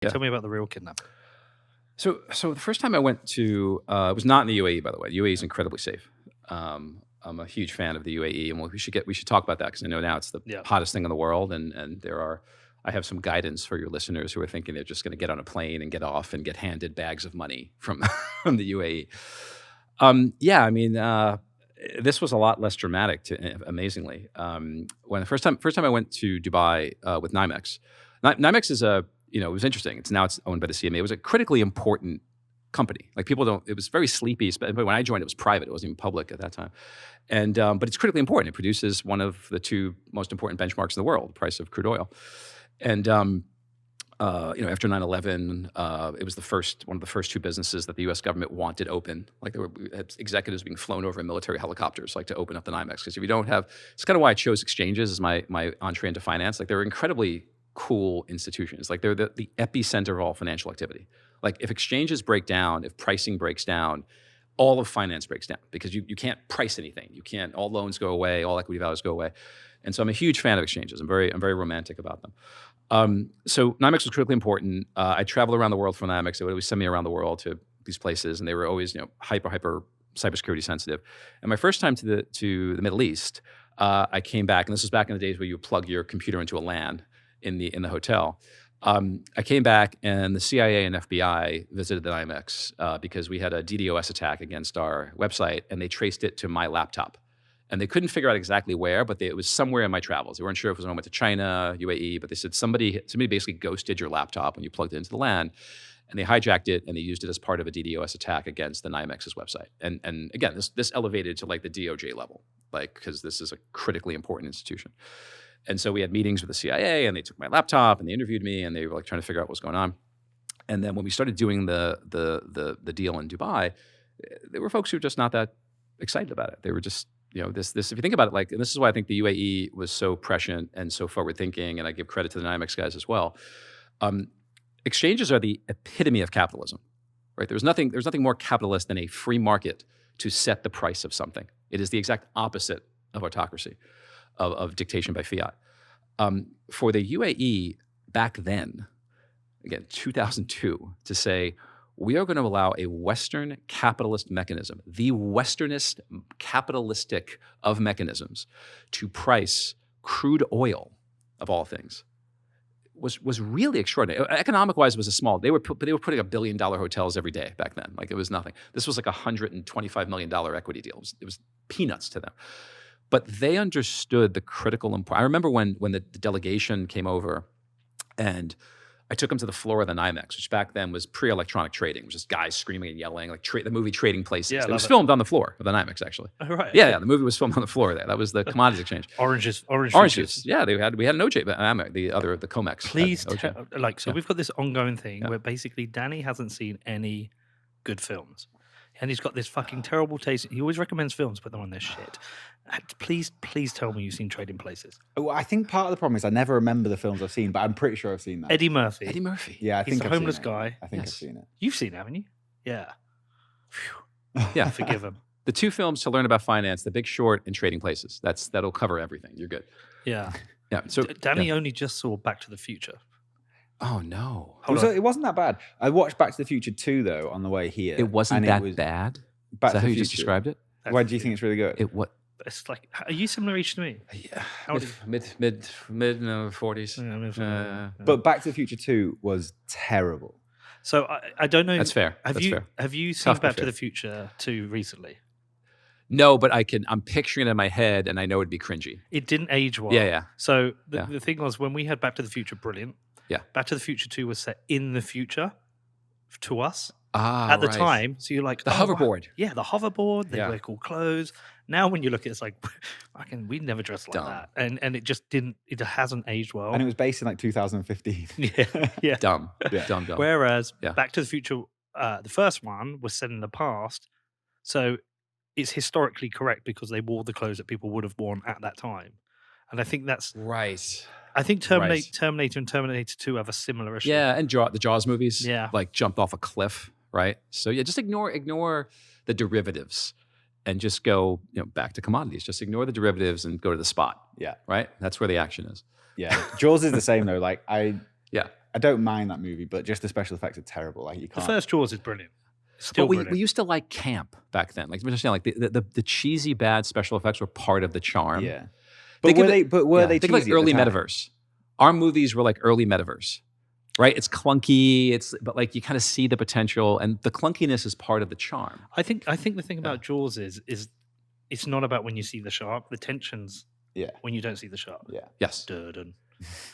Yeah. Tell me about the real kidnapping. So the first time I went to, it was not in the UAE, by the way. The UAE is incredibly safe. I'm a huge fan of the UAE, and we should talk about that because I know now it's the hottest thing in the world, and I have some guidance for your listeners who are thinking they're just going to get on a plane and get off and get handed bags of money from from the UAE. I mean, this was a lot less dramatic, amazingly. When the first time I went to Dubai with NYMEX. NYMEX is it was interesting. It's owned by the CMA. It was a critically important company. Like it was very sleepy. But when I joined, it was private. It wasn't even public at that time. And but it's critically important. It produces one of the two most important benchmarks in the world, the price of crude oil. And after 9/11, it was one of the first two businesses that the U.S. government wanted open. Like there were executives being flown over in military helicopters, like to open up the NYMEX. Because if you don't have, it's kind of why I chose exchanges as my entree into finance. Like they're incredibly cool institutions. Like they're the epicenter of all financial activity. Like if exchanges break down, if pricing breaks down, all of finance breaks down because you can't price anything. You can't. All loans go away. All equity values go away. And so I'm a huge fan of exchanges. I'm very romantic about them. So NYMEX was critically important. I traveled around the world for NYMEX. They would always send me around the world to these places, and they were always hyper cybersecurity sensitive. And my first time to the Middle East, I came back, and this was back in the days where you plug your computer into a LAN in the hotel. I came back, and the CIA and FBI visited the NYMEX because we had a DDoS attack against our website, and they traced it to my laptop. And they couldn't figure out exactly where, but it was somewhere in my travels. They weren't sure if it was when I went to China, UAE, but they said somebody basically ghosted your laptop when you plugged it into the LAN, and they hijacked it, and they used it as part of a DDoS attack against the NYMEX's website. And again, this elevated to like the DOJ level, like because this is a critically important institution. And so we had meetings with the CIA, and they took my laptop, and they interviewed me, and they were like trying to figure out what was going on. And then when we started doing the deal in Dubai, there were folks who were just not that excited about it. They were just this if you think about it, like, and this is why I think the UAE was so prescient and so forward thinking, and I give credit to the NYMEX guys as well. Exchanges are the epitome of capitalism, right? There's nothing more capitalist than a free market to set the price of something. It is the exact opposite of autocracy, of dictation by fiat. For the UAE back then, again, 2002, to say, we are going to allow a Western capitalist mechanism, the Westernist capitalistic of mechanisms, to price crude oil, of all things, was really extraordinary. Economic-wise, it was a small. They were putting $1 billion hotels every day back then. Like it was nothing. This was like $125 million equity deal. It was peanuts to them. But they understood the critical importance. I remember when the delegation came over, and I took them to the floor of the NYMEX, which back then was pre-electronic trading. It was just guys screaming and yelling, like the movie Trading Places. Yeah, it was filmed on the floor of the NYMEX, actually. Oh, right. Yeah, the movie was filmed on the floor there. That was the commodities exchange. Orange juice. Yeah, we had an OJ, the COMEX. Please tell, we've got this ongoing thing where basically Danny hasn't seen any good films. And he's got this fucking terrible taste. He always recommends films, but they're on their shit. Please tell me you've seen Trading Places. Well, I think part of the problem is I never remember the films I've seen, but I'm pretty sure I've seen that. Eddie Murphy. Yeah, He's the homeless guy. I think I've seen it. You've seen it, haven't you? Yeah. Yeah. Forgive him. The two films to learn about finance, The Big Short and Trading Places. That'll cover everything. You're good. Yeah. Yeah. So Danny only just saw Back to the Future. Oh no! It wasn't that bad. I watched Back to the Future 2 though on the way here. It wasn't that bad. Is that how you just described it? Why do you think it's really good? It's like, are you similar age to me? Yeah, mid 40s. Yeah. But Back to the Future 2 was terrible. So I don't know. That's fair. Have you seen Back to the Future 2 recently? No, but I'm picturing it in my head, and I know it'd be cringy. It didn't age well. Yeah. So the thing was, when we had Back to the Future, brilliant. Yeah. Back to the Future 2 was set in the future to us at the time. So you're like, the hoverboard. Wow. Yeah, the hoverboard. They wear cool clothes. Now when you look at it, it's like, we never dressed like that. And it just didn't, it hasn't aged well. And it was based in like 2015. Yeah. Dumb. Whereas Back to the Future, the first one was set in the past. So it's historically correct because they wore the clothes that people would have worn at that time. And I think that's right. I think Terminator and Terminator 2 have a similar issue. Yeah, and the Jaws movies, like jumped off a cliff, right? So just ignore the derivatives and just go back to commodities. Just ignore the derivatives and go to the spot. Yeah, right. That's where the action is. Yeah, Jaws is the same though. Like I I don't mind that movie, but just the special effects are terrible. Like you The can't. first Jaws is brilliant. Still But brilliant. we used to like camp back then. Like, understand, like the cheesy bad special effects were part of the charm. Yeah. Think But of were it- they? But were Yeah, they think of cheesy like at the early time? metaverse? Our movies were like early metaverse, right? It's clunky. But like you kind of see the potential, and the clunkiness is part of the charm. I think the thing about Jaws is it's not about when you see the shark. The tension's Yeah. when you don't see the shark. Yeah. Yes. Dun.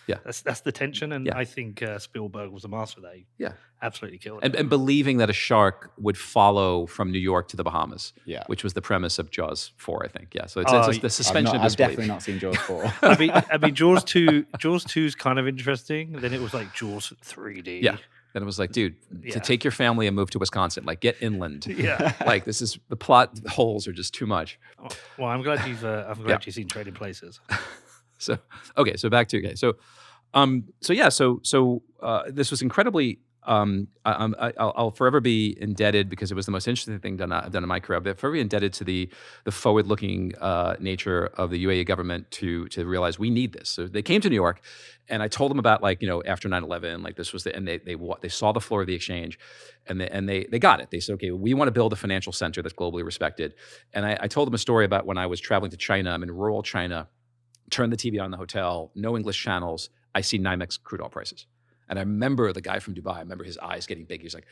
Yeah. That's the tension, and Yeah. I think Spielberg was a master of that. He Yeah. absolutely killed it. And believing that a shark would follow from New York to the Bahamas, Yeah. which was the premise of Jaws 4, I think. Yeah. So it's the I've, suspension of I've disbelief. definitely not seen Jaws 4. I mean, Jaws 2 is kind of interesting. Then it was like Jaws 3D. Yeah. Then it was like, dude, Yeah. to take your family and move to Wisconsin, like get inland. Yeah. Like this is the plot holes are just too much. Well, I'm glad you've seen Trading Places. So okay, so back to this was incredibly. I'll forever be indebted because it was the most interesting thing I've done in my career. But forever be indebted to the forward-looking nature of the UAE government to realize we need this. So they came to New York, and I told them about after 9/11, like this was and they saw the floor of the exchange, and they got it. They said, okay, we want to build a financial center that's globally respected. And I told them a story about when I was traveling to China. I'm in rural China. Turn the TV on in the hotel, no English channels. I see NYMEX crude oil prices. And I remember the guy from Dubai, I remember his eyes getting big. He's like,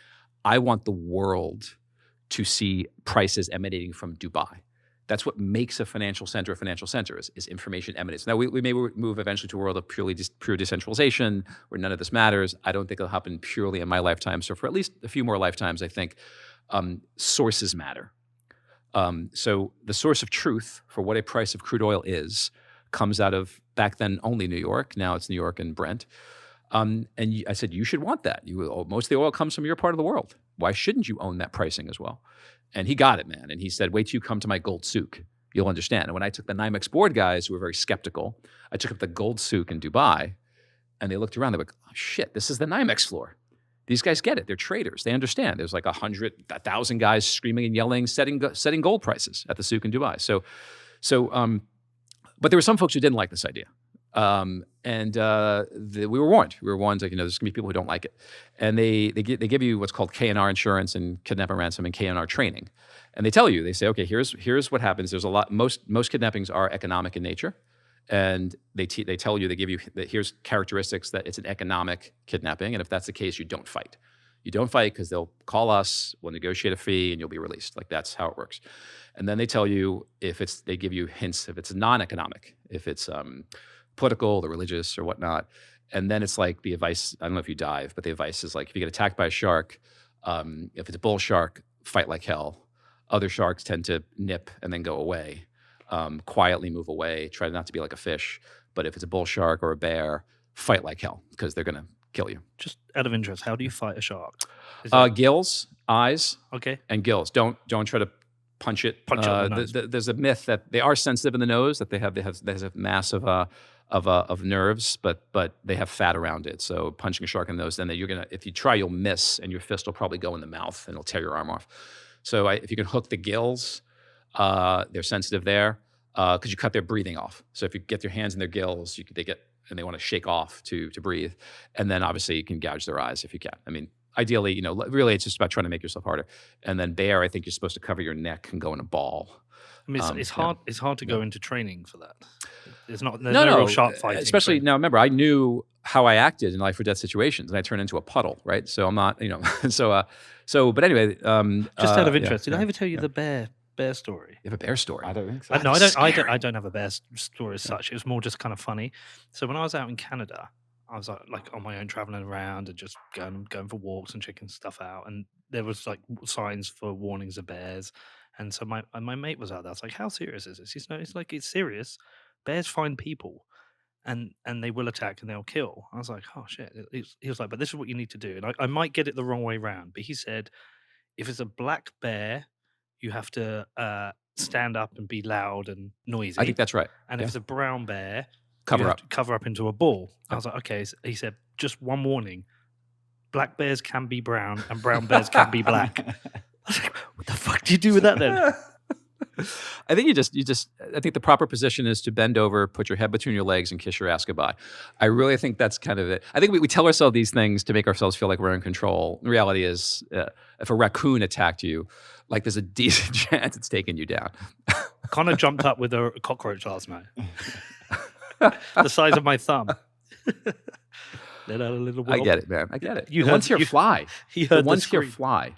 I want the world to see prices emanating from Dubai. That's what makes a financial center is information emanates. Now, we may move eventually to a world of pure decentralization where none of this matters. I don't think it'll happen purely in my lifetime. So for at least a few more lifetimes, I think sources matter. So the source of truth for what a price of crude oil is comes out of, back then, only New York. Now it's New York and Brent. I said, you should want that. Most of the oil comes from your part of the world. Why shouldn't you own that pricing as well? And he got it, man. And he said, wait till you come to my gold souk. You'll understand. And when I took the NYMEX board guys who were very skeptical, I took up the gold souk in Dubai, and they looked around. They were like, oh, shit, this is the NYMEX floor. These guys get it. They're traders. They understand. There's like 1,000 guys screaming and yelling, setting gold prices at the souk in Dubai. But there were some folks who didn't like this idea. We were warned. We were warned, there's going to be people who don't like it. And they give you what's called KNR insurance and kidnap and ransom and KNR training. And they tell you, they say, okay, here's what happens. There's a lot, most kidnappings are economic in nature. And they tell you, they give you, that here's characteristics that it's an economic kidnapping. And if that's the case, you don't fight. You don't fight because they'll call us, we'll negotiate a fee, and you'll be released. Like that's how it works. And then they tell you they give you hints if it's non-economic, if it's political or religious or whatnot. And then it's like the advice, I don't know if you dive, but the advice is like, if you get attacked by a shark, if it's a bull shark, fight like hell. Other sharks tend to nip and then go away. Quietly move away, try not to be like a fish. But if it's a bull shark or a bear, fight like hell because they're going to kill you. Just out of interest, how do you fight a shark? Gills, eyes, okay, and gills. Don't try to punch it. Punch it in the nose. There's a myth that they are sensitive in the nose, that they have a mass of nerves, but they have fat around it. So punching a shark in the nose, then if you try, you'll miss, and your fist will probably go in the mouth, and it'll tear your arm off. So if you can hook the gills, they're sensitive there because you cut their breathing off. So if you get your hands in their gills, they want to shake off to breathe. And then obviously you can gouge their eyes if you can. I mean, ideally, really it's just about trying to make yourself harder. And then bear, I think you're supposed to cover your neck and go in a ball. I mean, it's hard. It's hard to go into training for that. There's no no real shark fighting. Especially now, remember, I knew how I acted in life or death situations, and I turned into a puddle, right? So I'm not, But anyway, just out of interest, did I ever tell you the bear story? You have a bear story? I don't think so. No, I don't have a bear story as such. It was more just kind of funny. So when I was out in Canada, I was like on my own, traveling around and just going for walks and checking stuff out. And there was like signs for warnings of bears. And so my mate was out there. I was like, "How serious is this?" It's serious. Bears find people, and they will attack and they'll kill. I was like, "Oh shit!" He was like, "But this is what you need to do." And I might get it the wrong way around, but he said, if it's a black bear, you have to stand up and be loud and noisy. I think that's right. And if it's a brown bear, cover you have up. to cover up into a ball. I was like, okay. So he said, just one warning: black bears can be brown, and brown bears can be black. I was like, what the fuck do you do with that then? I think I think the proper position is to bend over, put your head between your legs, and kiss your ass goodbye. I really think that's kind of it. I think we tell ourselves these things to make ourselves feel like we're in control. The reality is, if a raccoon attacked you, like there's a decent chance it's taking you down. Connor jumped up with a cockroach last night, the size of my thumb. Let out a little. I get it, man. I get it. The ones here fly. The ones here scream. fly.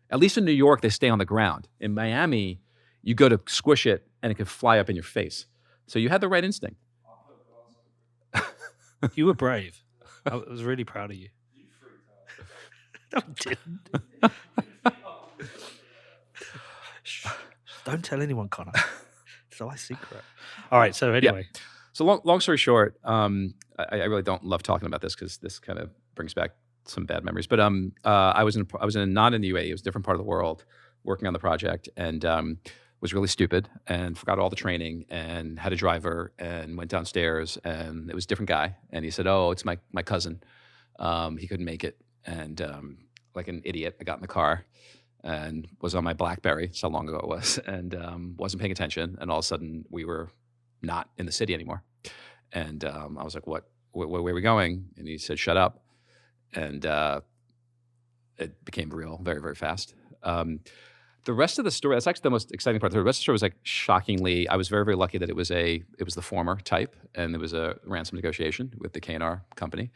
At least in New York, they stay on the ground. In Miami, you go to squish it, and it can fly up in your face. So you had the right instinct. You were brave. I was really proud of you. No, I didn't. Shh. Don't tell anyone, Connor. It's our secret. All right. So anyway. Yeah. So long story short, I really don't love talking about this because this kind of brings back some bad memories. But I was not in the UAE. It was a different part of the world, working on the project, and was really stupid and forgot all the training and had a driver and went downstairs, and it was a different guy, and he said, "Oh, it's my cousin. He couldn't make it," and like an idiot, I got in the car and was on my BlackBerry. That's how long ago it was, and wasn't paying attention, and all of a sudden we were not in the city anymore. And I was like, where are we going? And he said, shut up. And it became real very, very fast. The rest of the story, that's actually the most exciting part. The rest of the story was like shockingly, I was very, very lucky that it was the former type, and it was a ransom negotiation with the K&R company.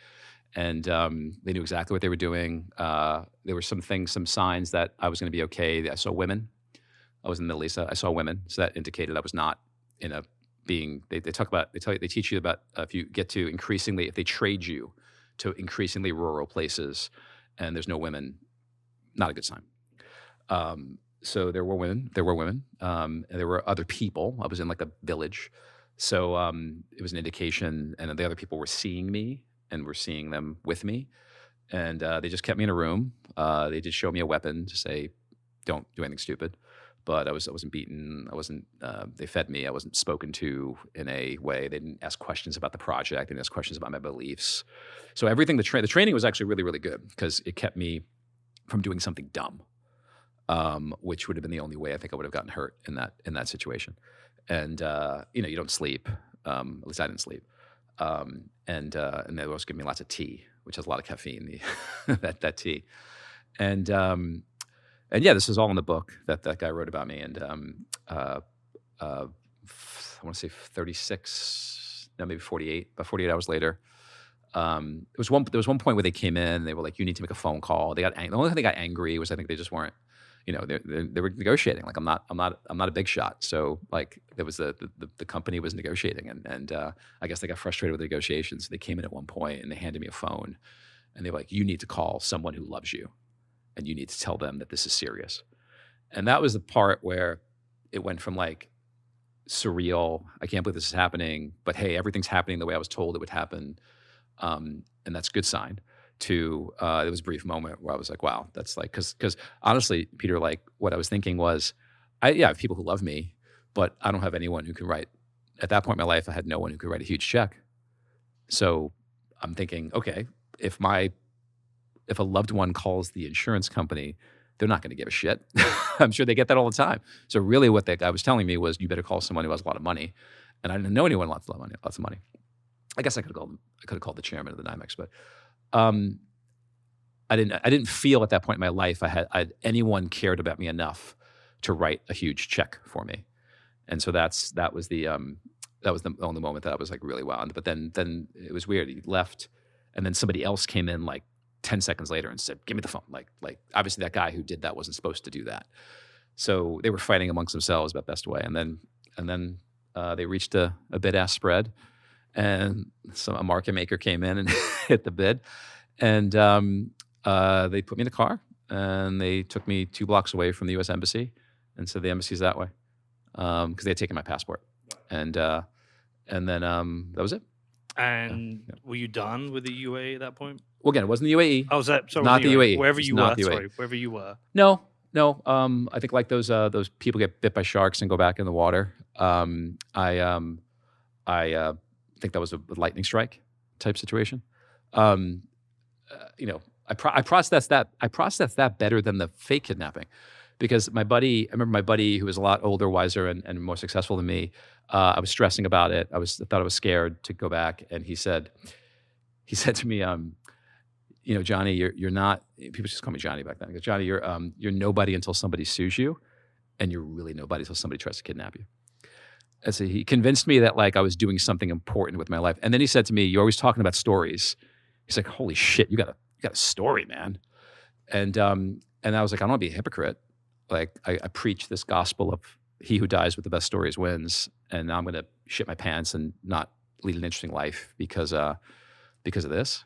And they knew exactly what they were doing. There were some signs that I was going to be okay. I saw women. I was in the Middle East. I saw women. So that indicated I was not in a being, they teach you about if they trade you to increasingly rural places and there's no women, not a good sign. So there were women, and there were other people. I was in like a village. So it was an indication, and the other people were seeing me and were seeing them with me. And they just kept me in a room. They did show me a weapon to say, don't do anything stupid. But I wasn't beaten. They fed me. I wasn't spoken to in a way. They didn't ask questions about the project. They didn't ask questions about my beliefs. So everything, the training was actually really, really good because it kept me from doing something dumb, which would have been the only way I think I would have gotten hurt in that situation. And you don't sleep. At least I didn't sleep. And they also give me lots of tea, which has a lot of caffeine. that tea, and yeah, this is all in the book that guy wrote about me. And I want to say 36, no, maybe 48. About 48 hours later, there was one point where they came in. And they were like, "You need to make a phone call." They got the only thing they got angry was I think they just weren't. They were negotiating. Like I'm not a big shot. So like there was the company was negotiating, and I guess they got frustrated with the negotiations. They came in at one point and they handed me a phone, and they were like, "You need to call someone who loves you. And you need to tell them that this is serious." And that was the part where it went from like surreal, I can't believe this is happening, but hey, everything's happening the way I was told it would happen. And that's a good sign, to it was a brief moment where I was like, wow, that's like, because honestly, Peter, like what I was thinking was, I have people who love me, but I don't have anyone who can write. At that point in my life, I had no one who could write a huge check. So I'm thinking, okay, if a loved one calls the insurance company, they're not going to give a shit. I'm sure they get that all the time. So really what that guy was telling me was, you better call someone who has a lot of money. And I didn't know anyone who lots of money. I guess I could have called the chairman of the NYMEX, but I didn't feel at that point in my life anyone cared about me enough to write a huge check for me. And so that was the only moment that I was like really wound. But then it was weird. He left, and then somebody else came in like 10 seconds later and said, "Give me the phone." Like obviously that guy who did that wasn't supposed to do that. So they were fighting amongst themselves about best way. And then they reached a bid-ask spread, and a market maker came in and hit the bid. And they put me in a car, and they took me 2 blocks away from the U.S. Embassy and said the embassy's that way, because they had taken my passport. And then that was it. And were you done with the UAE at that point? Well, again, it wasn't the UAE. Oh, was that sorry, not the UAE? Wherever you were. Sorry, wherever you were. No. I think like those people get bit by sharks and go back in the water. I think that was a lightning strike type situation. I processed that better than the fake kidnapping, because I remember my buddy who was a lot older, wiser, and more successful than me. I was stressing about it. I thought I was scared to go back, and he said to me, Johnny, you're not. People just call me Johnny back then. He goes, Johnny, you're nobody until somebody sues you, and you're really nobody until somebody tries to kidnap you. And so he convinced me that like I was doing something important with my life. And then he said to me, "You're always talking about stories." He's like, "Holy shit, you got a story, man." And I was like, I don't want to be a hypocrite. Like I preach this gospel of he who dies with the best stories wins, and now I'm going to shit my pants and not lead an interesting life because of this.